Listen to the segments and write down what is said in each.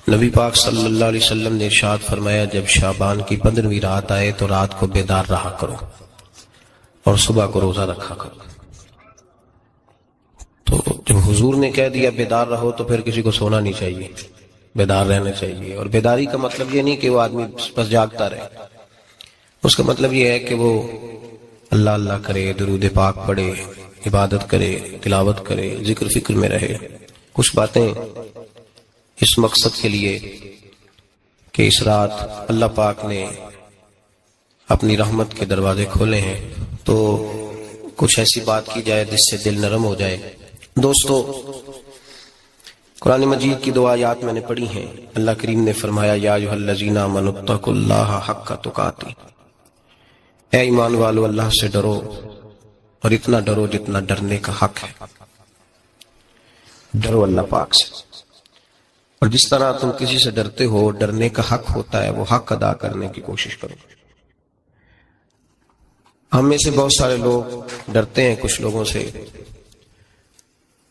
نبی پاک صلی اللہ علیہ وسلم نے ارشاد فرمایا، جب شعبان کی 15ویں رات آئے تو رات کو بیدار رہا کرو اور صبح کو روزہ رکھا کرو۔ تو جب حضور نے کہہ دیا بیدار رہو تو پھر کسی کو سونا نہیں چاہیے، بیدار رہنا چاہیے۔ اور بیداری کا مطلب یہ نہیں کہ وہ آدمی بس جاگتا رہے، اس کا مطلب یہ ہے کہ وہ اللہ اللہ کرے، درود پاک پڑھے، عبادت کرے، تلاوت کرے، ذکر فکر میں رہے۔ کچھ باتیں اس مقصد کے لیے کہ اس رات اللہ پاک نے اپنی رحمت کے دروازے کھولے ہیں، تو کچھ ایسی بات کی جائے جس سے دل نرم ہو جائے۔ دوستو، قرآن مجید کی دو آیات میں نے پڑھی ہیں۔ اللہ کریم نے فرمایا، یا ایھا الذین آمنوا اتقوا اللہ حق تقاتہ، اے ایمان والو اللہ سے ڈرو اور اتنا ڈرو جتنا ڈرنے کا حق ہے۔ ڈرو اللہ پاک سے، اور جس طرح تم کسی سے ڈرتے ہو، ڈرنے کا حق ہوتا ہے، وہ حق ادا کرنے کی کوشش کرو۔ ہم میں سے بہت سارے لوگ ڈرتے ہیں کچھ لوگوں سے،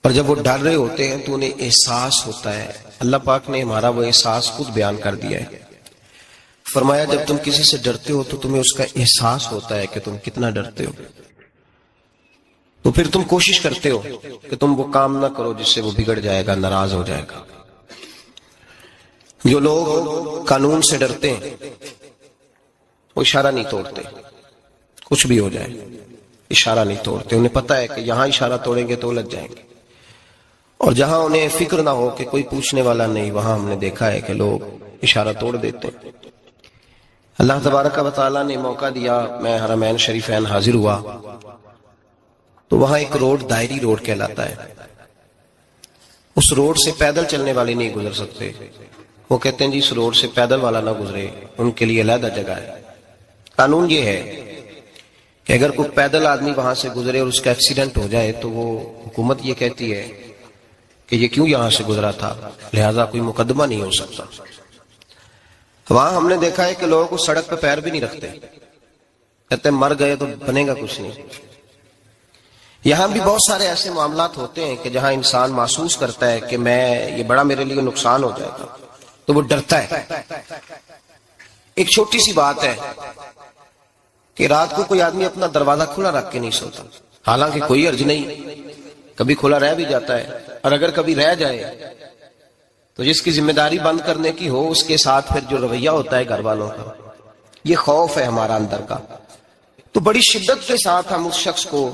اور جب وہ ڈر رہے ہوتے ہیں تو انہیں احساس ہوتا ہے۔ اللہ پاک نے ہمارا وہ احساس خود بیان کر دیا ہے۔ فرمایا، جب تم کسی سے ڈرتے ہو تو تمہیں اس کا احساس ہوتا ہے کہ تم کتنا ڈرتے ہو، تو پھر تم کوشش کرتے ہو کہ تم وہ کام نہ کرو جس سے وہ بگڑ جائے گا، ناراض ہو جائے گا۔ جو لوگ قانون سے ڈرتے ہیں وہ اشارہ نہیں توڑتے، کچھ بھی ہو جائے اشارہ نہیں توڑتے۔ انہیں پتہ ہے کہ یہاں اشارہ توڑیں گے تو الجھ جائیں گے، اور جہاں انہیں فکر نہ ہو کہ کوئی پوچھنے والا نہیں، وہاں ہم نے دیکھا ہے کہ لوگ اشارہ توڑ دیتے ہیں۔ اللہ تبارک و تعالیٰ نے موقع دیا، میں حرمین شریفین حاضر ہوا تو وہاں ایک روڈ دائری روڈ کہلاتا ہے۔ اس روڈ سے پیدل چلنے والے نہیں گزر سکتے۔ وہ کہتے ہیں جی اس روڈ سے پیدل والا نہ گزرے، ان کے لیے علیحدہ جگہ ہے۔ قانون یہ ہے کہ اگر کوئی پیدل آدمی وہاں سے گزرے اور اس کا ایکسیڈنٹ ہو جائے تو وہ حکومت یہ کہتی ہے کہ یہ کیوں یہاں سے گزرا تھا، لہذا کوئی مقدمہ نہیں ہو سکتا۔ وہاں ہم نے دیکھا ہے کہ لوگوں کو سڑک پہ پیر بھی نہیں رکھتے، کہتے ہیں مر گئے تو بنے گا کچھ نہیں۔ یہاں بھی بہت سارے ایسے معاملات ہوتے ہیں کہ جہاں انسان محسوس کرتا ہے کہ یہ بڑا میرے لیے نقصان ہو جائے گا، تو وہ ڈرتا ہے۔ ایک چھوٹی سی بات ہے کہ رات کو کوئی آدمی اپنا دروازہ کھلا رکھ کے نہیں سوتا، حالانکہ کوئی حرج نہیں، کبھی کھلا رہ بھی جاتا ہے، اور اگر کبھی رہ جائے تو جس کی ذمہ داری بند کرنے کی ہو اس کے ساتھ پھر جو رویہ ہوتا ہے گھر والوں کا، یہ خوف ہے ہمارا اندر کا، تو بڑی شدت کے ساتھ ہم اس شخص کو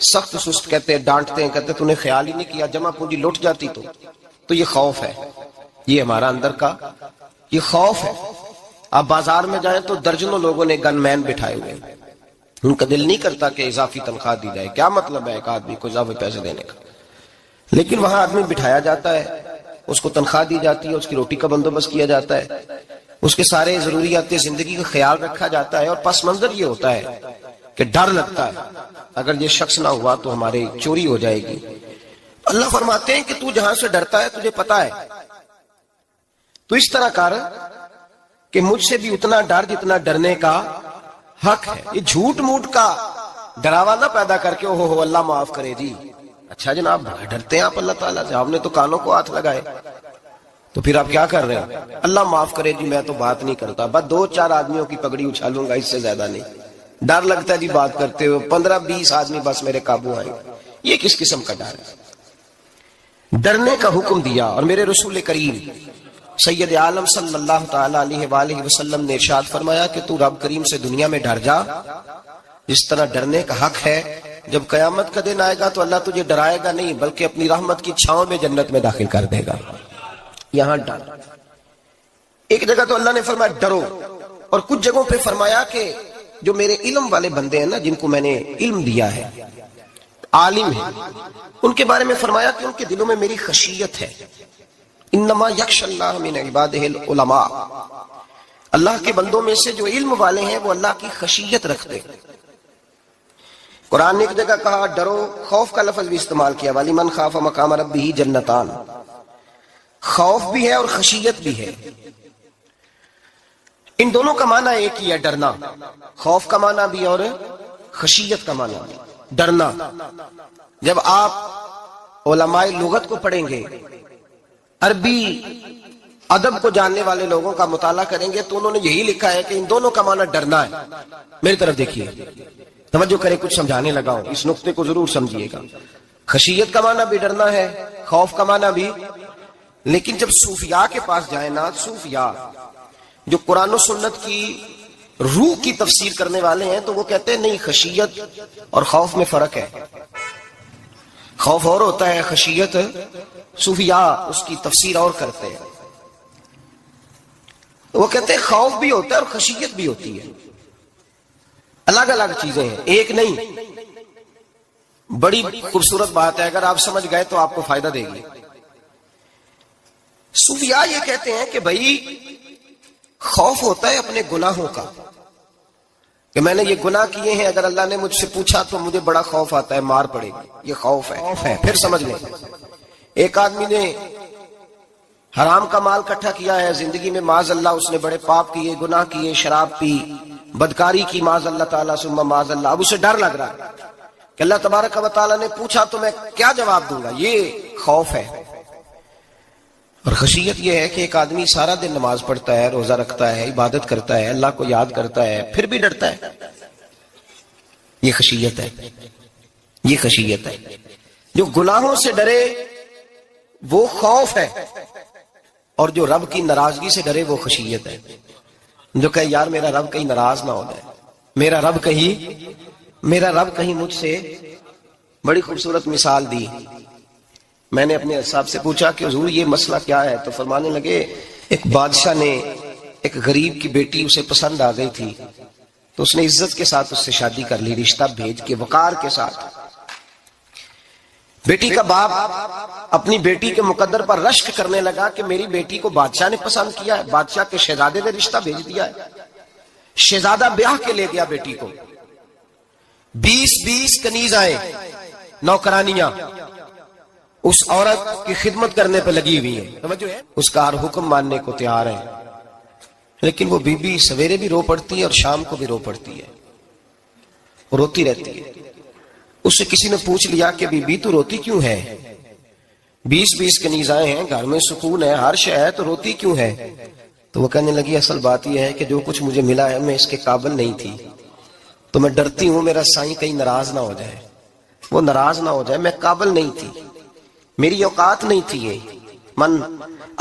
سخت سست کہتے ہیں، ڈانٹتے ہیں، کہتے ہیں تو نے خیال ہی نہیں کیا، جمع پونجی لٹ جاتی تو یہ خوف ہے، یہ ہمارا اندر کا یہ خوف ہے۔ آپ بازار میں جائیں تو درجنوں لوگوں نے گن مین بٹھائے ہوئے ہیں، ان کا دل نہیں کرتا کہ اضافی تنخواہ دی جائے، کیا مطلب ہے ایک آدمی کو اضافی پیسے دینے کا، لیکن وہاں آدمی بٹھایا جاتا ہے، اس کو تنخواہ دی جاتی ہے، اس کی روٹی کا بندوبست کیا جاتا ہے، اس کے سارے ضروریات زندگی کا خیال رکھا جاتا ہے، اور پس منظر یہ ہوتا ہے کہ ڈر لگتا ہے اگر یہ شخص نہ ہوا تو ہماری چوری ہو جائے گی۔ اللہ فرماتے ہیں کہ تو جہاں سے ڈرتا ہے تجھے پتا ہے، تو اس طرح کر کہ مجھ سے بھی اتنا ڈر جتنا ڈرنے کا حق ہے۔ یہ جھوٹ موٹ کا ڈراوا نہ پیدا کر کے اوہ اللہ معاف کرے جی، اچھا جناب ڈرتے ہیں آپ اللہ تعالیٰ سے، آپ نے تو کانوں کو ہاتھ لگائے، تو پھر آپ کیا کر رہے ہیں؟ اللہ معاف کرے جی میں تو بات نہیں کرتا، بس 2-4 آدمیوں کی پگڑی اچھالوں گا، اس سے زیادہ نہیں، ڈر لگتا ہے جی بات کرتے ہوئے، 15-20 آدمی بس میرے قابو آئیں گے۔ یہ کس قسم کا ڈر ہے؟ ڈرنے کا حکم دیا، اور میرے رسول کریم سید عالم صلی اللہ تعالی علیہ وآلہ وسلم نے ارشاد فرمایا کہ تو رب کریم سے دنیا میں ڈر جا جس طرح ڈرنے کا حق ہے۔ جب قیامت کا دن آئے گا تو اللہ تجھے ڈرائے گا نہیں بلکہ اپنی رحمت کی چھاؤں میں جنت میں داخل کر دے گا۔ یہاں ڈر، ایک جگہ تو اللہ نے فرمایا ڈرو، اور کچھ جگہوں پہ فرمایا کہ جو میرے علم والے بندے ہیں نا، جن کو میں نے علم دیا ہے، عالم ہیں، ان کے بارے میں فرمایا کہ ان کے دلوں میں میری خشیت ہے۔ انما یخشی اللہ من عبادہ العلماء، اللہ کے بندوں میں سے جو علم والے ہیں وہ اللہ کی خشیت رکھتے ہیں۔ قرآن نے ایک جگہ کہا ڈرو، خوف کا لفظ بھی استعمال کیا، وَلِمَنْ خَافَ مَقَامَ رَبِّهِ جَنَّتَانِ، خوف بھی ہے اور خشیت بھی ہے۔ ان دونوں کا معنی ایک ہی ہے، ڈرنا، خوف کا معنی بھی اور خشیت کا معنی بھی، ڈرنا۔ جب آپ علماء لغت کو پڑھیں گے، عربی ادب کو جاننے والے لوگوں کا مطالعہ کریں گے تو انہوں نے یہی لکھا ہے کہ ان دونوں کا معنی ڈرنا ہے. میری طرف دیکھیے, توجہ کریں, کچھ سمجھانے لگا ہوں, اس نقطے کو ضرور سمجھیے گا. خشیت کا معنی بھی ڈرنا ہے, خوف کا معنی بھی. لیکن جب صوفیاء کے پاس جائیں نا, صوفیاء جو قرآن و سنت کی روح کی تفسیر کرنے والے ہیں, تو وہ کہتے ہیں نہیں, خشیت اور خوف میں فرق ہے. خوف اور ہوتا ہے, خشیت صوفیاء اس کی تفسیر اور کرتے ہیں. وہ کہتے ہیں خوف بھی ہوتا ہے اور خشیت بھی ہوتی ہے, الگ الگ چیزیں ہیں, ایک نہیں. بڑی خوبصورت بات ہے, اگر آپ سمجھ گئے تو آپ کو فائدہ دے گی. صوفیاء یہ کہتے ہیں کہ بھائی خوف ہوتا ہے اپنے گناہوں کا, کہ میں نے یہ گناہ کیے ہیں, اگر اللہ نے مجھ سے پوچھا تو مجھے بڑا خوف آتا ہے, مار پڑے گی, یہ خوف ہے. پھر سمجھ لیں, ایک آدمی نے حرام کا مال اکٹھا کیا ہے زندگی میں, معاذ اللہ اس نے بڑے پاپ کیے, گناہ کیے, شراب پی, بدکاری کی, معاذ اللہ تعالیٰ ثم معاذ اللہ. اب اسے ڈر لگ رہا ہے کہ اللہ تبارک و تعالیٰ نے پوچھا تو میں کیا جواب دوں گا, یہ خوف ہے. اور خشیت یہ ہے کہ ایک آدمی سارا دن نماز پڑھتا ہے, روزہ رکھتا ہے, عبادت کرتا ہے, اللہ کو یاد کرتا ہے, پھر بھی ڈرتا ہے. یہ خشیت ہے, یہ خشیت ہے. جو گناہوں سے ڈرے وہ خوف ہے, اور جو رب کی ناراضگی سے ڈرے وہ خشیت ہے. جو کہے یار میرا رب کہیں ناراض نہ ہو جائے, میرا رب کہیں مجھ سے. بڑی خوبصورت مثال دی. میں نے اپنے صاحب سے پوچھا کہ حضور یہ مسئلہ کیا ہے, تو فرمانے لگے ایک بادشاہ نے ایک غریب کی بیٹی اسے پسند آ گئی تھی, تو اس نے عزت کے ساتھ اس سے شادی کر لی, رشتہ بھیج کے وقار کے ساتھ. بیٹی کا باپ اپنی بیٹی کے مقدر پر رشک کرنے لگا کہ میری بیٹی کو بادشاہ نے پسند کیا ہے, بادشاہ کے شہزادے نے رشتہ بھیج دیا ہے. شہزادہ بیاہ کے لے گیا بیٹی کو. 20 کنیز آئے, نوکرانیاں اس عورت کی خدمت کرنے پہ لگی ہوئی ہیں, اس کا ہر حکم ماننے کو تیار ہے. لیکن وہ بی بی سویرے بھی رو پڑتی ہے اور شام کو بھی رو پڑتی ہے, روتی رہتی ہے. اس سے کسی نے پوچھ لیا کہ بی بی تو روتی کیوں ہے, 20 کنیز آئے ہیں, گھر میں سکون ہے, ہر شے ہے, تو روتی کیوں ہے؟ تو وہ کہنے لگی اصل بات یہ ہے کہ جو کچھ مجھے ملا ہے میں اس کے قابل نہیں تھی, تو میں ڈرتی ہوں میرا سائیں کہیں ناراض نہ ہو جائے, وہ ناراض نہ ہو جائے, میں قابل نہیں تھی, میری اوقات نہیں تھی. یہ من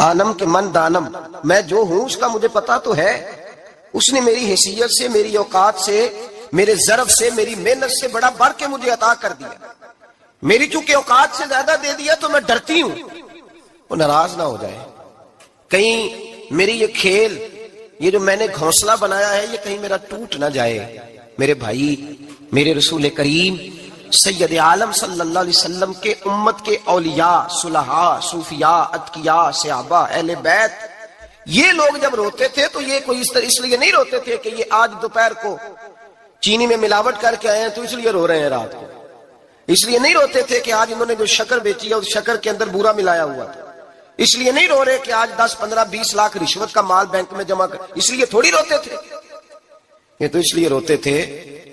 آنم کے من دانم, میں جو ہوں اس کا مجھے پتا تو ہے. اس نے میری حیثیت سے, میری اوقات سے, میرے ظرف سے, میری محنت سے بڑا بڑھ کے مجھے عطا کر دیا. میری چونکہ اوقات سے زیادہ دے دیا تو میں ڈرتی ہوں وہ ناراض نہ ہو جائے, کہیں میری یہ کھیل, یہ جو میں نے گھونسلہ بنایا ہے, یہ کہیں میرا ٹوٹ نہ جائے. میرے بھائی, میرے رسول کریم سید عالم صلی اللہ علیہ وسلم کے امت کے اولیاء, صلحاء, صوفیاء, اتقیاء, صحابہ, اہل بیت, یہ لوگ جب روتے تھے تو یہ کوئی اس لیے نہیں روتے تھے کہ یہ آج دوپہر کو چینی میں ملاوٹ کر کے آئے ہیں تو اس لیے رو رہے ہیں رات کو. اس لیے نہیں روتے تھے کہ آج انہوں نے جو شکر بیچی ہے اس شکر کے اندر بورا ملایا ہوا تھا. اس لیے نہیں رو رہے کہ آج 10, 15, 20 لاکھ رشوت کا مال بینک میں جمع کر, اس لیے تھوڑی روتے تھے. یہ تو اس لیے روتے تھے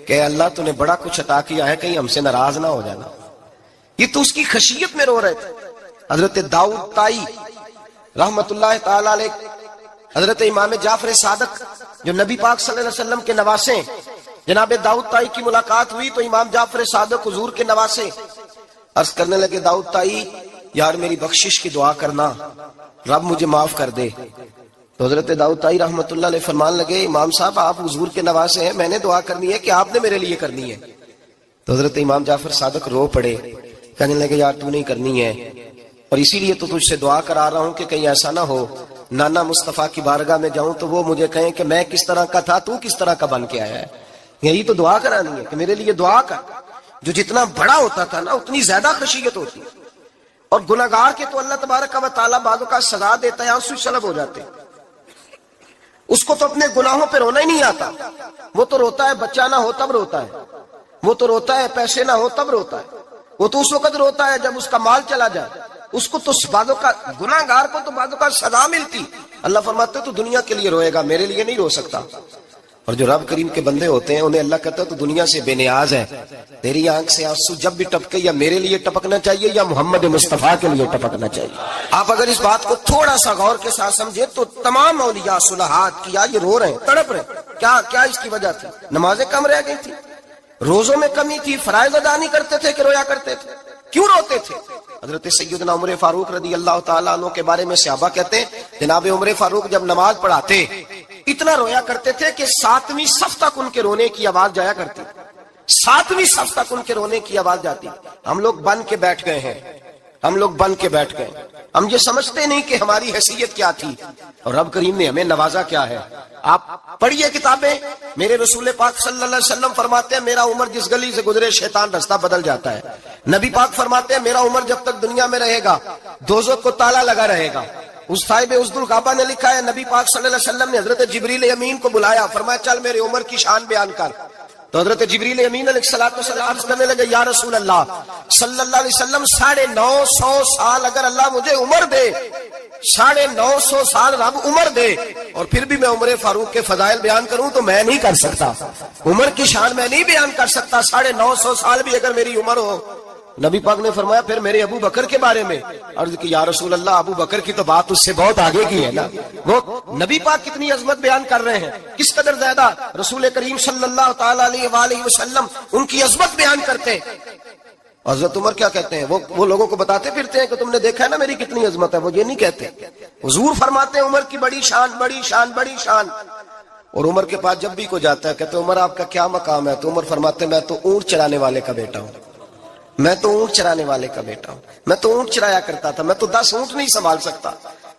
کہ اللہ تو نے بڑا کچھ عطا کیا ہے, کہیں ہم سے ناراض نہ ہو جانا. یہ تو اس کی خشیت میں رو رہے تھے. حضرت داؤد طائی رحمت اللہ تعالی علیہ, حضرت امام جعفر صادق جو نبی پاک صلی اللہ علیہ وسلم کے نواسے, جناب داؤد طائی کی ملاقات ہوئی تو امام جعفر صادق حضور کے نواسے عرض کرنے لگے, داؤد طائی یار میری بخشش کی دعا کرنا, رب مجھے معاف کر دے. تو حضرت داؤد طائی رحمت اللہ علیہ فرمان لگے, امام صاحب آپ حضور کے نواسے ہیں, میں نے دعا کرنی ہے کہ آپ نے میرے لیے کرنی ہے. تو حضرت امام جعفر صادق رو پڑے, کہنے لگے یار تو نہیں کرنی ہے, اور اسی لیے تو تجھ سے دعا کرا رہا ہوں کہ کہیں ایسا نہ ہو نانا مصطفیٰ کی بارگاہ میں جاؤں تو وہ مجھے کہیں کہ میں کس طرح کا تھا, تو کس طرح کا بن کے آیا ہے. یہی تو دعا کرانی ہے کہ میرے لیے دعا کر. جو جتنا بڑا ہوتا تھا نا اتنی زیادہ خشیت ہوتی. اور گناہگار کے تو اللہ تبارک و تعالیٰ بعضوں کا سزا دیتا ہے, آنسو سلب ہو جاتے ہیں. اس کو تو اپنے گناہوں پہ رونا ہی نہیں آتا. وہ تو روتا ہے بچہ نہ ہو تب روتا ہے, وہ تو روتا ہے پیسے نہ ہو تب روتا ہے, وہ تو اس وقت روتا ہے جب اس کا مال چلا جائے. اس کو تو بعضوں کا, گناہگار کو تو بعضوں کا سزا ملتی. اللہ فرماتے تو دنیا کے لیے روئے گا, میرے لیے نہیں رو سکتا. اور جو رب کریم کے بندے ہوتے ہیں انہیں اللہ کہتا ہے تو دنیا سے بے نیاز ہے، تیری آنکھ سے آنسو جب بھی ٹپکے یا میرے لیے ٹپکنا چاہیے یا محمد مصطفیٰ کے لیے ٹپکنا چاہیے۔ آپ اگر اس بات کو تھوڑا سا غور کے ساتھ سمجھے تو تمام اولیاء صلحات کیا یہ رو رہے ہیں، تڑپ رہے ہیں، کیا اس کی وجہ تھی؟ نمازیں کم رہ گئی تھی، روزوں میں کمی تھی، فرائض ادا نہیں کرتے تھے کہ رویا کرتے تھے؟ کیوں روتے تھے؟ حضرت سیدنا عمر فاروق رضی اللہ تعالیٰ عنہ کے بارے میں صحابہ کہتے ہیں جناب عمر فاروق جب نماز پڑھاتے اتنا رویا کرتے تھے کہ 7ویں صف تک ان کے رونے کی آواز جایا کرتی، 7ویں صف تک ان کے رونے کی آواز جاتی۔ ہم لوگ بن کے بیٹھ گئے ہیں، ہم یہ سمجھتے نہیں کہ ہماری حیثیت کیا تھی اور رب کریم نے ہمیں نوازا کیا ہے۔ آپ پڑھیے کتابیں، میرے رسول پاک صلی اللہ علیہ وسلم فرماتے ہیں میرا عمر جس گلی سے گزرے شیطان رستہ بدل جاتا ہے۔ نبی پاک فرماتے ہیں میرا عمر جب تک دنیا میں رہے گا دوزخ کو تالا لگا رہے گا۔ اس صاحب عزد الغابہ نے لکھا ہے نبی پاک صلی اللہ علیہ وسلم نے حضرت جبریل امین کو بلایا، فرمایا چل میرے عمر کی شان بیان کر۔ تو حضرت جبریل امین علیہ السلام عرض کرنے لگے یا رسول اللہ صلی اللہ علیہ وسلم 950 سال اگر اللہ مجھے عمر دے، 950 سال رب عمر دے اور پھر بھی میں عمر فاروق کے فضائل بیان کروں تو میں نہیں کر سکتا، عمر کی شان میں نہیں بیان کر سکتا، 950 سال بھی اگر میری عمر ہو۔ نبی پاک نے فرمایا پھر میرے ابو بکر کے بارے میں، عرض کی یا رسول اللہ ابو بکر کی تو بات اس سے بہت آگے کی ہے نا، وہ نبی پاک کتنی عظمت بیان کر رہے ہیں، کس قدر زیادہ رسول کریم صلی اللہ تعالی علیہ وآلہ وسلم ان کی عظمت بیان کرتے ہیں۔ حضرت عمر کیا کہتے ہیں، وہ لوگوں کو بتاتے پھرتے ہیں کہ تم نے دیکھا ہے نا میری کتنی عظمت ہے، وہ یہ نہیں کہتے، حضور فرماتے ہیں عمر کی بڑی شان بڑی شان بڑی شان۔ اور عمر کے پاس جب بھی کوئی جاتا ہے کہتے ہیں عمر آپ کا کیا مقام ہے، تو عمر فرماتے ہیں میں تو اونٹ چرانے والے کا بیٹا ہوں، میں تو اونٹ چرانے والے کا بیٹا ہوں، میں تو اونٹ چرایا کرتا تھا، میں تو 10 اونٹ نہیں سنبھال سکتا۔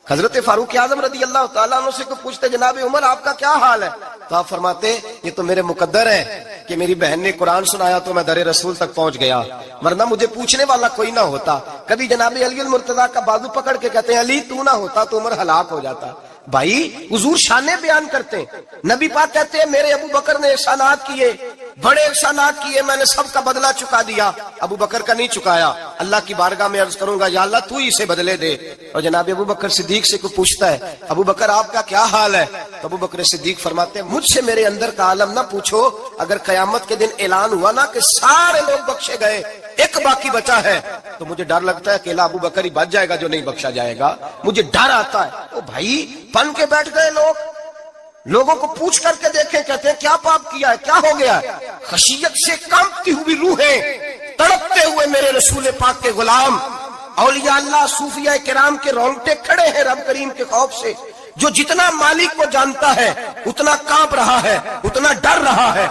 حضرت فاروق اعظم رضی اللہ تعالیٰ عنہ سے کو پوچھتے جناب عمر آپ کا کیا حال ہے، تو آپ فرماتے یہ تو میرے مقدر ہے کہ میری بہن نے قرآن سنایا تو میں در رسول تک پہنچ گیا، ورنہ مجھے پوچھنے والا کوئی نہ ہوتا۔ کبھی جناب علی المرتضیٰ کا بازو پکڑ کے کہتے ہیں علی تو نہ ہوتا تو عمر ہلاک ہو جاتا۔ بھائی حضور شانیں بیان کرتے ہیں، نبی پاک کہتے ہیں میرے ابو بکر نے احسانات کیے، بڑے احسانات کیے، میں نے سب کا بدلہ چکا دیا، ابو بکر کا نہیں چکایا، اللہ کی بارگاہ میں عرض کروں گا یا اللہ تو ہی اسے بدلے دے۔ اور جناب ابو بکر صدیق سے کوئی پوچھتا ہے ابو بکر آپ کا کیا حال ہے، تو ابو بکر صدیق فرماتے ہیں مجھ سے میرے اندر کا عالم نہ پوچھو، اگر قیامت کے دن اعلان ہوا نا کہ سارے لوگ بخشے گئے ایک باقی بچا ہے تو مجھے ڈر لگتا ہے اکیلا ابو بکر ہی بچ جائے گا جو نہیں بخشا جائے گا، مجھے ڈر آتا ہے۔ تو بھائی پن کے بیٹھ گئے لوگوں کو پوچھ کر کے دیکھیں، کہتے ہیں کیا پاپ کیا ہے، کیا ہو گیا ہے؟ خشیت سے کانپتی ہوئی روحیں، تڑپتے ہوئے میرے رسول پاک کے غلام، اولیاء اللہ صوفیاء کرام کے رونگٹے کھڑے ہیں رب کریم کے خوف سے، جو جتنا مالک کو جانتا ہے اتنا کانپ رہا ہے، اتنا ڈر رہا ہے،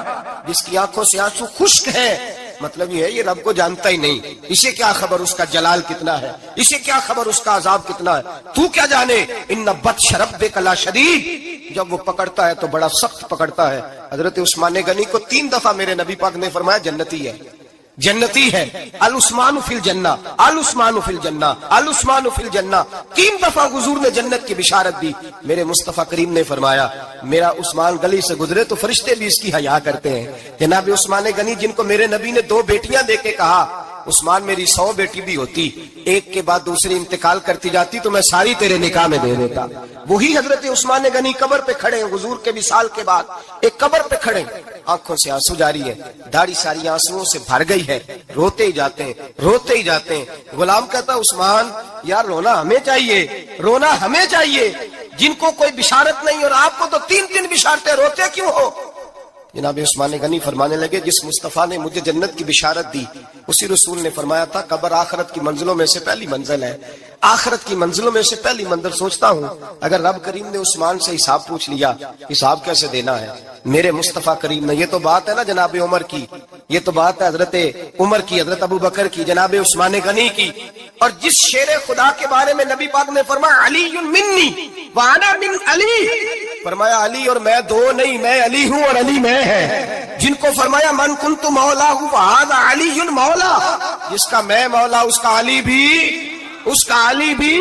جس کی آنکھوں سے آنسو خشک ہے، مطلب یہ ہے یہ رب کو جانتا ہی نہیں، اسے کیا خبر اس کا جلال کتنا ہے، اسے کیا خبر اس کا عذاب کتنا ہے، تو کیا جانے ان بطش ربک لشدید، جب وہ پکڑتا ہے تو بڑا سخت پکڑتا ہے۔ حضرت عثمان غنی کو 3 دفعہ میرے نبی پاک نے فرمایا جنتی ہے، جنتی ہے، العثمان فی الجنہ، العثمان فی الجنہ، العثمان فی الجنہ، 3 دفعہ حضور نے جنت کی بشارت دی۔ میرے مصطفیٰ کریم نے فرمایا میرا عثمان گلی سے گزرے تو فرشتے بھی اس کی حیا کرتے ہیں۔ جناب عثمان غنی جن کو میرے نبی نے 2 بیٹیاں دے کے کہا عثمان میری 100 بیٹی بھی ہوتی، ایک کے بعد دوسری انتقال کرتی جاتی تو میں ساری تیرے نکاح میں دے دیتا۔ وہی حضرت عثمان غنی قبر پہ کھڑے ہیں حضور کے وصال کے بعد، ایک قبر پہ کھڑے، آنکھوں سے آنسو جاری ہے، داڑھی ساری آنسوؤں سے بھر گئی ہے، روتے ہی جاتے ہیں، روتے ہی جاتے ہیں۔ غلام کہتا عثمان یار رونا ہمیں چاہیے، رونا ہمیں چاہیے، جن کو کوئی بشارت نہیں اور آپ کو تو 3 بشارتیں، روتے کیوں ہو؟ جناب عثمان غنی فرمانے لگے جس مصطفیٰ نے مجھے جنت کی بشارت دی اسی رسول نے فرمایا تھا قبر آخرت کی منزلوں میں سے پہلی منزل ہے، آخرت کی منزلوں میں سے پہلی منزل۔ سوچتا ہوں اگر رب کریم نے عثمان سے حساب پوچھ لیا حساب کیسے دینا ہے، میرے مصطفیٰ کریم نے، یہ تو بات ہے نا جناب عمر کی، یہ تو بات ہے حضرت عمر کی، حضرت ابو بکر کی، جناب عثمان غنی کی۔ اور جس شیر خدا کے بارے میں نبی پاک نے فرمایا علی منی وانا من علی، فرمایا علی اور میں 2 نہیں، میں علی ہوں اور علی میں ہے۔ جن کو فرمایا من کنت مولا ہوں فہذا علی مولا، جس کا میں مولا اس کا علی بھی، اس کا علی بھی،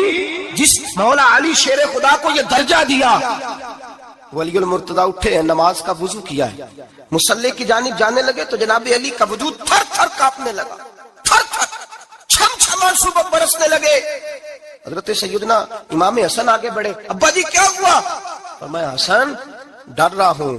جس مولا علی شیر خدا کو یہ درجہ دیا۔ ولی المرتضیٰ اٹھے ہیں، نماز کا وضو کیا ہے، مصلی کی جانب جانے لگے تو جناب علی کا وجود تھر تھر کانپنے لگا، تھر تھر چھم چھم آنسو برسنے لگے۔ حضرت سیدنا امام حسن آگے بڑھے، ابا جی کیا ہوا؟ فرمایا حسن ڈر رہا ہوں،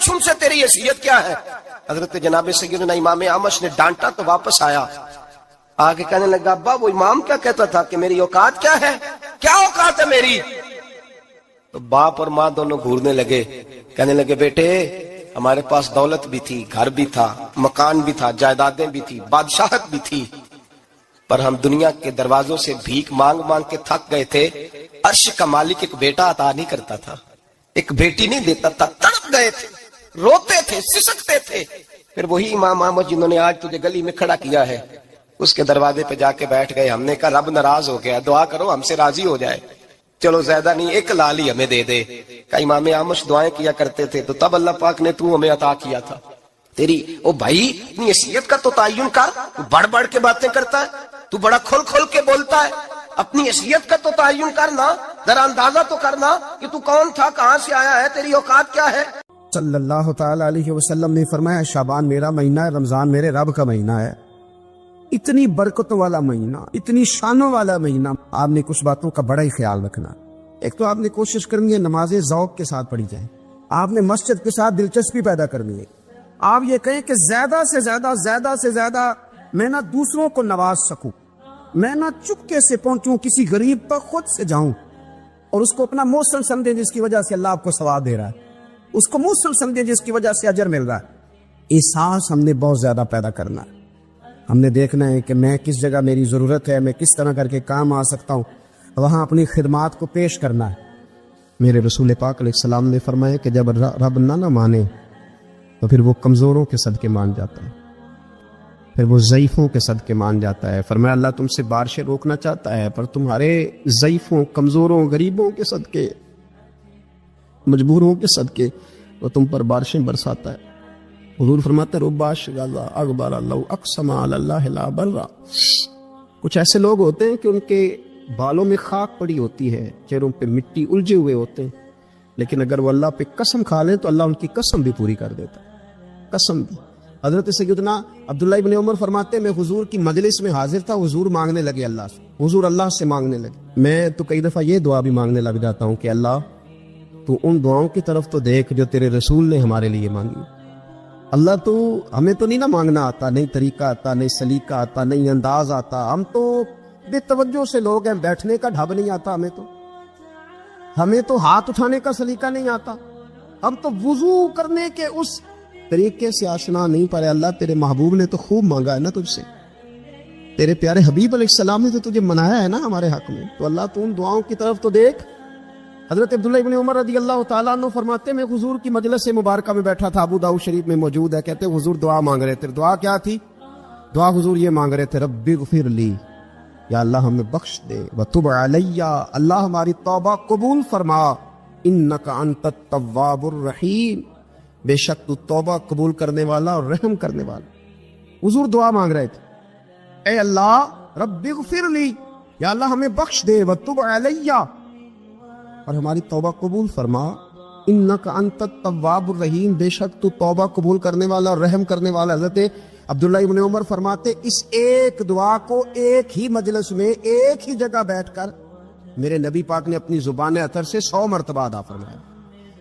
پوچھ ان سے تیری حیثیت کیا ہے؟ حضرت جناب سیدنا امام اعمش نے ڈانٹا تو واپس آیا، آگے کہنے لگا ابا وہ امام کیا کہتا تھا کہ میری اوقات کیا ہے، کیا اوقات ہے میری؟ تو باپ اور ماں دونوں گھورنے لگے، کہنے لگے بیٹے ہمارے پاس دولت بھی تھی، گھر بھی تھا، مکان بھی تھا، جائیدادیں بھی تھی، بادشاہت بھی تھی، پر ہم دنیا کے دروازوں سے بھیک مانگ مانگ کے تھک گئے تھے۔ عرش کا مالک ایک بیٹا عطا نہیں کرتا تھا، ایک بیٹی نہیں دیتا تھا، تڑپ گئے تھے، روتے تھے، سسکتے تھے۔ پھر وہی امام احمد جنہوں نے آج تجھے گلی میں کھڑا کیا ہے، اس کے دروازے پہ جا کے بیٹھ گئے۔ ہم نے کہا رب ناراض ہو گیا، دعا کرو ہم سے راضی ہو جائے، چلو زیادہ نہیں ایک لال ہی ہمیں دے دے۔ کہ امام اعمش دعائیں کیا کرتے تھے تو تب اللہ پاک نے تو ہمیں عطا کیا تھا۔ تیری او بھائی اپنی حیثیت کا تو تعین کر، تو بڑھ بڑھ کے باتیں کرتا ہے، تو بڑا کھل کھل کے بولتا ہے، اپنی حیثیت کا تو تعین کرنا، ذرا اندازہ تو کرنا کہ تو کون تھا، کہاں سے آیا ہے، تیری اوقات کیا ہے۔ صلی اللہ تعالی علیہ وسلم نے فرمایا شعبان میرا مہینہ ہے، رمضان میرے رب کا مہینہ ہے۔ اتنی برکتوں والا مہینہ، اتنی شانوں والا مہینہ، آپ نے کچھ باتوں کا بڑا ہی خیال رکھنا۔ ایک تو آپ نے کوشش کرنی ہے نمازیں ذوق کے ساتھ پڑھی جائیں، آپ نے مسجد کے ساتھ دلچسپی پیدا کرنی ہے۔ آپ یہ کہیں کہ زیادہ سے زیادہ میں نہ دوسروں کو نواز سکوں، میں نہ چپکے سے پہنچوں کسی غریب تک، خود سے جاؤں اور اس کو اپنا موصل سمجھیں جس کی وجہ سے اللہ آپ کو ثواب دے رہا ہے، اس کو موصل سمجھیں جس کی وجہ سے اجر مل رہا ہے۔ احساس ہم نے بہت زیادہ پیدا کرنا ہے۔ ہم نے دیکھنا ہے کہ میں کس جگہ میری ضرورت ہے، میں کس طرح کر کے کام آ سکتا ہوں، وہاں اپنی خدمات کو پیش کرنا ہے۔ میرے رسول پاک علیہ السلام نے فرمایا کہ جب رب نہ مانے تو پھر وہ کمزوروں کے صدقے مان جاتا ہے، پھر وہ ضعیفوں کے صدقے مان جاتا ہے۔ فرمایا اللہ تم سے بارشیں روکنا چاہتا ہے، پر تمہارے ضعیفوں، کمزوروں، غریبوں کے صدقے، مجبوروں کے صدقے وہ تم پر بارشیں برساتا ہے۔ حضور فرماتے ہیں رب اشغالا اغبار لو اقسم علی اللہ لا برا۔ کچھ ایسے لوگ ہوتے ہیں کہ ان کے بالوں میں خاک پڑی ہوتی ہے، چہروں پہ مٹی الجھے ہوئے ہوتے ہیں، لیکن اگر وہ اللہ پہ قسم کھا لیں تو اللہ ان کی قسم بھی پوری کر دیتا ہے، قسم بھی۔ حضرت سیدنا عبداللہ ابن عمر فرماتے ہیں میں حضور کی مجلس میں حاضر تھا، حضور مانگنے لگے اللہ سے، حضور اللہ سے مانگنے لگے۔ میں تو کئی دفعہ یہ دعا بھی مانگنے لگ جاتا ہوں کہ اللہ تو ان دعاؤں کی طرف تو دیکھ جو تیرے رسول نے ہمارے لیے مانگی۔ اللہ تو ہمیں تو نہیں نہ مانگنا آتا، نہیں طریقہ آتا، نہیں سلیقہ آتا، نہیں انداز آتا، ہم تو بے توجہ سے لوگ ہیں، بیٹھنے کا ڈھب نہیں آتا ہمیں تو ہاتھ اٹھانے کا سلیقہ نہیں آتا، ہم تو وضو کرنے کے اس طریقے سے آشنا نہیں پائے۔ اللہ تیرے محبوب نے تو خوب مانگا ہے نا تجھ سے، تیرے پیارے حبیب علیہ السلام نے تو تجھے منایا ہے نا ہمارے حق میں، تو اللہ تو ان دعاؤں کی طرف تو دیکھ۔ حضرت عبداللہ ابن عمر رضی اللہ تعالیٰ عنہ فرماتے میں حضور کی مجلس مبارکہ میں بیٹھا تھا، ابو داؤد شریف میں موجود ہے، کہتے حضور دعا مانگ رہے تھے۔ دعا کیا تھی؟ دعا حضور یہ مانگ رہے تھے رب اغفر لی، یا اللہ ہمیں بخش دے، وتب علی، اللہ ہماری توبہ قبول فرما، انک انت التواب الرحیم، بے شک تو توبہ قبول کرنے والا اور رحم کرنے والا۔ حضور دعا مانگ رہے تھے، اے اللہ رب اغفر لی، یا اللہ ہمیں بخش دے، وتب علی، اور ہماری توبہ قبول فرما، انک انت التواب الرحیم، بے شک تو توبہ قبول کرنے والا اور رحم کرنے والا۔ حضرت عبداللہ ابن عمر فرماتے اس ایک دعا کو ایک ہی مجلس میں ایک ہی جگہ بیٹھ کر میرے نبی پاک نے اپنی زبان اطہر سے 100 مرتبہ ادا فرمایا۔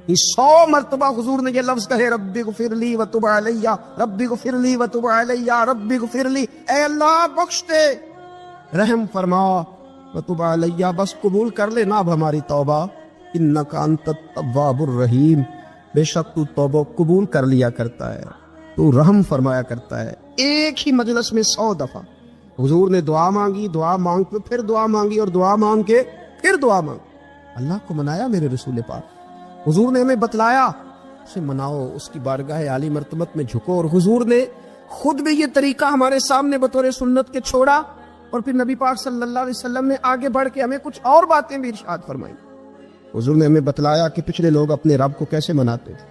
100 مرتبہ حضور نے یہ لفظ کہے رب اغفر لی وتب علی، رب اغفر لی وتب علی، رب اغفر لی، اے اللہ بخش دے، رحم فرما، وتب علی، بس قبول کر لے نا اب ہماری توبہ، انک انت التواب الرحیم، بے شک تو توبہ قبول کر لیا کرتا ہے، تو رحم فرمایا کرتا ہے۔ ایک ہی مجلس میں 100 دفعہ حضور نے دعا مانگی، دعا مانگ کے پھر دعا مانگی، اور دعا مانگ کے پھر دعا مانگی۔ اللہ کو منایا میرے رسول پاک، حضور نے ہمیں بتلایا اسے مناؤ، اس کی بارگاہ عالی مرتبت میں جھکو، اور حضور نے خود بھی یہ طریقہ ہمارے سامنے بطور سنت کے چھوڑا، اور پھر نبی پاک صلی اللہ علیہ وسلم نے آگے بڑھ کے ہمیں کچھ اور باتیں بھی ارشاد فرمائی۔ حضور نے ہمیں بتلایا کہ پچھلے لوگ اپنے رب کو کیسے مناتے تھے،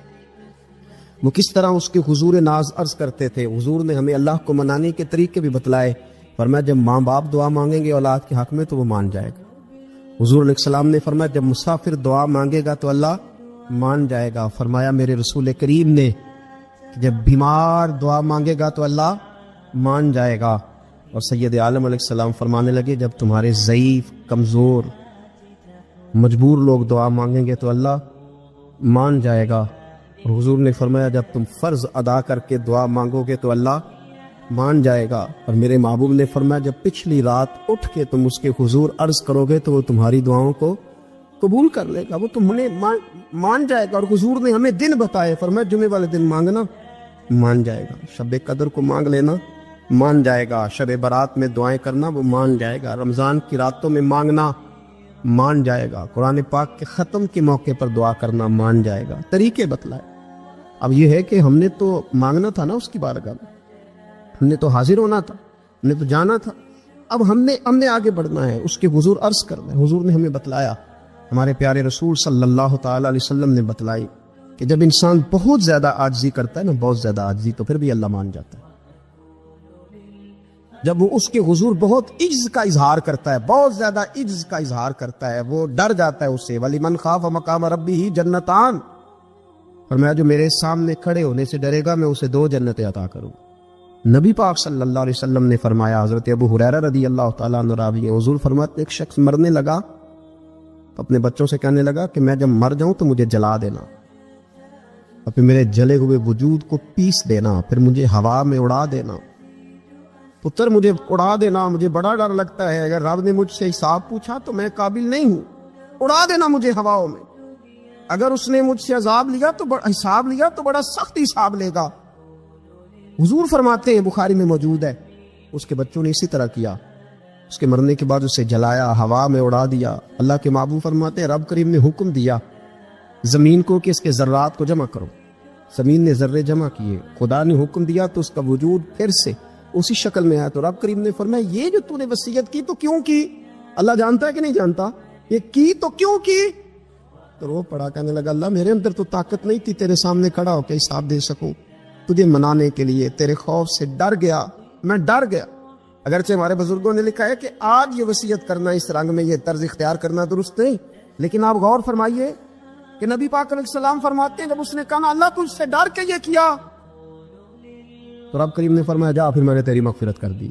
وہ کس طرح اس کے حضور ناز عرض کرتے تھے۔ حضور نے ہمیں اللہ کو منانے کے طریقے بھی بتلائے، فرمایا جب ماں باپ دعا مانگیں گے اولاد کے حق میں تو وہ مان جائے گا۔ حضور علیہ السلام نے فرمایا جب مسافر دعا مانگے گا تو اللہ مان جائے گا۔ فرمایا میرے رسول کریم نے کہ جب بیمار دعا مانگے گا تو اللہ مان جائے گا۔ اور سید عالم علیہ السلام فرمانے لگے جب تمہارے ضعیف، کمزور، مجبور لوگ دعا مانگیں گے تو اللہ مان جائے گا۔ اور حضور نے فرمایا جب تم فرض ادا کر کے دعا مانگو گے تو اللہ مان جائے گا، اور میرے محبوب نے فرمایا جب پچھلی رات اٹھ کے تم اس کے حضور عرض کرو گے تو وہ تمہاری دعاؤں کو قبول کر لے گا، وہ تمہیں مان جائے گا۔ اور حضور نے ہمیں دن بتائے، فرمایا جمعے والے دن مانگنا مان جائے گا، شب قدر کو مانگ لینا مان جائے گا، شب برات میں دعائیں کرنا وہ مان جائے گا، رمضان کی راتوں میں مانگنا مان جائے گا، قرآن پاک کے ختم کے موقع پر دعا کرنا مان جائے گا۔ طریقے بتلائے۔ اب یہ ہے کہ ہم نے تو مانگنا تھا نا اس کی بارگاہ میں، ہم نے تو حاضر ہونا تھا، ہم نے تو جانا تھا، اب ہم نے آگے بڑھنا ہے، اس کے حضور عرض کرنا ہے۔ حضور نے ہمیں بتلایا، ہمارے پیارے رسول صلی اللہ تعالی علیہ وسلم نے بتلائی کہ جب انسان بہت زیادہ عاجزی کرتا ہے نا، بہت زیادہ عاجزی، تو پھر بھی اللہ مان جاتا ہے۔ جب وہ اس کے حضور بہت عجز کا اظہار کرتا ہے، بہت زیادہ عجز کا اظہار کرتا ہے، وہ ڈر جاتا ہے اس سے، وَلِمَنْ خَافَ مَقَامَ رَبِّهِ جَنَّتَانِ، فرمایا جو میرے سامنے کھڑے ہونے سے ڈرے گا میں اسے 2 جنتیں عطا کروں۔ نبی پاک صلی اللہ علیہ وسلم نے فرمایا، حضرت ابو ہریرہ رضی اللہ تعالیٰ عنہ راوی ہیں، حضور فرماتے ایک شخص مرنے لگا تو اپنے بچوں سے کہنے لگا کہ میں جب مر جاؤں تو مجھے جلا دینا، اور پھر میرے جلے ہوئے وجود کو پیس دینا، پھر مجھے ہوا میں اڑا دینا۔ پتر مجھے اڑا دینا، مجھے بڑا ڈر لگتا ہے، اگر رب نے مجھ سے حساب پوچھا تو میں قابل نہیں ہوں، اڑا دینا مجھے ہواؤں میں، اگر اس نے مجھ سے عذاب لیا تو حساب لیا تو بڑا سخت حساب لے گا۔ حضور فرماتے ہیں، بخاری میں موجود ہے، اس کے بچوں نے اسی طرح کیا، اس کے مرنے کے بعد اسے جلایا، ہوا میں اڑا دیا۔ اللہ کے محبوب فرماتے ہیں رب کریم نے حکم دیا زمین کو کہ اس کے ذرات کو جمع کرو، زمین نے ذرے جمع کیے، خدا نے حکم دیا تو اس کا وجود پھر سے اسی شکل میں آیا۔ تو رب کریم نے فرمایا یہ جو تو نے وصیت کی تو کیوں کی؟ اللہ جانتا ہے کہ نہیں جانتا؟ یہ کی تو کیوں کی؟ تو رو پڑا، کہنے لگا اللہ میرے اندر تو طاقت نہیں تھی تیرے سامنے کھڑا ہو کے حساب دے سکوں، تجھے منانے کے لیے تیرے خوف سے ڈر گیا، میں ڈر گیا۔ اگرچہ ہمارے بزرگوں نے لکھا ہے کہ آج یہ وصیت کرنا، اس رنگ میں یہ طرز اختیار کرنا درست نہیں، لیکن آپ غور فرمائیے کہ نبی پاک علیہ السلام فرماتے ہیں جب اس نے کہا اللہ تجھ سے ڈر کے یہ کیا، تو رب کریم نے فرمایا جا پھر میں نے تیری مغفرت کر دی۔